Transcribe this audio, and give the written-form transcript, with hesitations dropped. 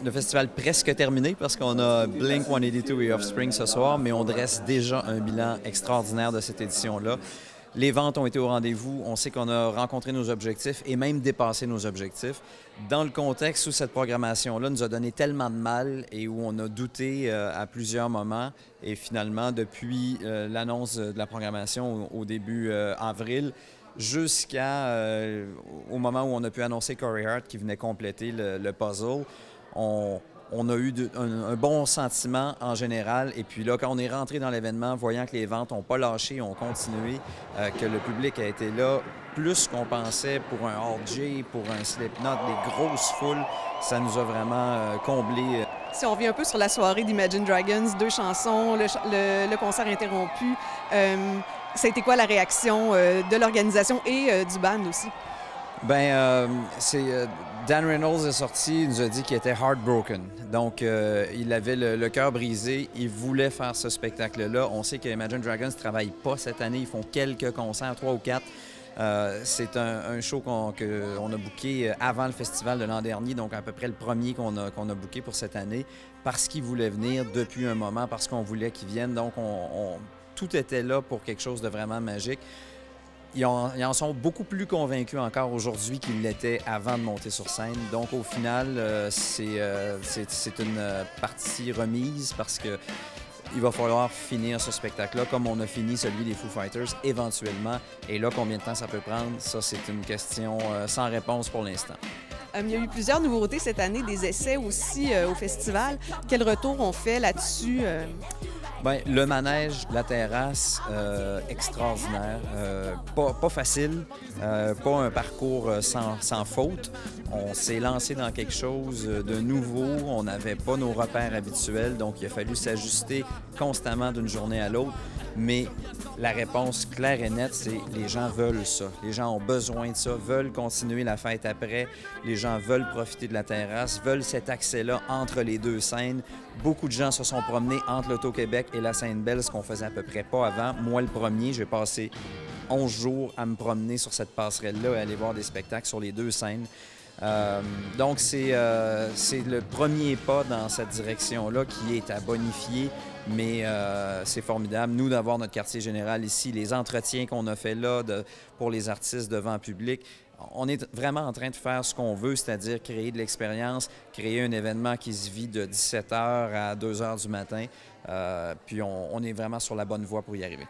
Le festival presque terminé parce qu'on a Blink-182 et Offspring ce soir, mais on dresse déjà un bilan extraordinaire de cette édition-là. Les ventes ont été au rendez-vous, on sait qu'on a rencontré nos objectifs et même dépassé nos objectifs. Dans le contexte où cette programmation-là nous a donné tellement de mal et où on a douté à plusieurs moments, et finalement, depuis l'annonce de la programmation au début avril, jusqu'au moment où on a pu annoncer Corey Hart qui venait compléter le puzzle, on a eu un bon sentiment en général. Et puis là, quand on est rentré dans l'événement, voyant que les ventes n'ont pas lâché, ont continué, que le public a été là plus qu'on pensait pour un RJ, pour un Slipknot, des grosses foules, ça nous a vraiment comblé. Si on revient un peu sur la soirée d'Imagine Dragons, 2 chansons, le concert interrompu, ça a été quoi la réaction de l'organisation et du band aussi? Dan Reynolds est sorti, il nous a dit qu'il était heartbroken. Donc, il avait le cœur brisé, il voulait faire ce spectacle-là. On sait que Imagine Dragons ne travaille pas cette année, ils font quelques concerts, 3 ou 4. C'est un show qu'on a booké avant le festival de l'an dernier, donc à peu près le premier qu'on a booké pour cette année, parce qu'il voulait venir depuis un moment, parce qu'on voulait qu'il vienne. Donc, tout était là pour quelque chose de vraiment magique. Ils en sont beaucoup plus convaincus encore aujourd'hui qu'ils l'étaient avant de monter sur scène. Donc, au final, c'est une partie remise parce que il va falloir finir ce spectacle-là comme on a fini celui des Foo Fighters éventuellement. Et là, combien de temps ça peut prendre? Ça, c'est une question sans réponse pour l'instant. Il y a eu plusieurs nouveautés cette année, des essais aussi au festival. Quel retour on fait là-dessus? Bien, le manège, la terrasse, extraordinaire. Pas facile, pas un parcours sans faute. On s'est lancé dans quelque chose de nouveau. On n'avait pas nos repères habituels, donc il a fallu s'ajuster constamment d'une journée à l'autre. Mais la réponse claire et nette, c'est les gens veulent ça. Les gens ont besoin de ça, veulent continuer la fête après. Les gens veulent profiter de la terrasse, veulent cet accès-là entre les deux scènes. Beaucoup de gens se sont promenés entre l'Auto-Québec et la Sainte-Belle, ce qu'on faisait à peu près pas avant. Moi, le premier, j'ai passé 11 jours à me promener sur cette passerelle-là et aller voir des spectacles sur les deux scènes. Donc, c'est le premier pas dans cette direction-là qui est à bonifier, mais c'est formidable. Nous, d'avoir notre quartier général ici, les entretiens qu'on a fait là pour les artistes devant public, on est vraiment en train de faire ce qu'on veut, c'est-à-dire créer de l'expérience, créer un événement qui se vit de 17h à 2h du matin. Puis on est vraiment sur la bonne voie pour y arriver.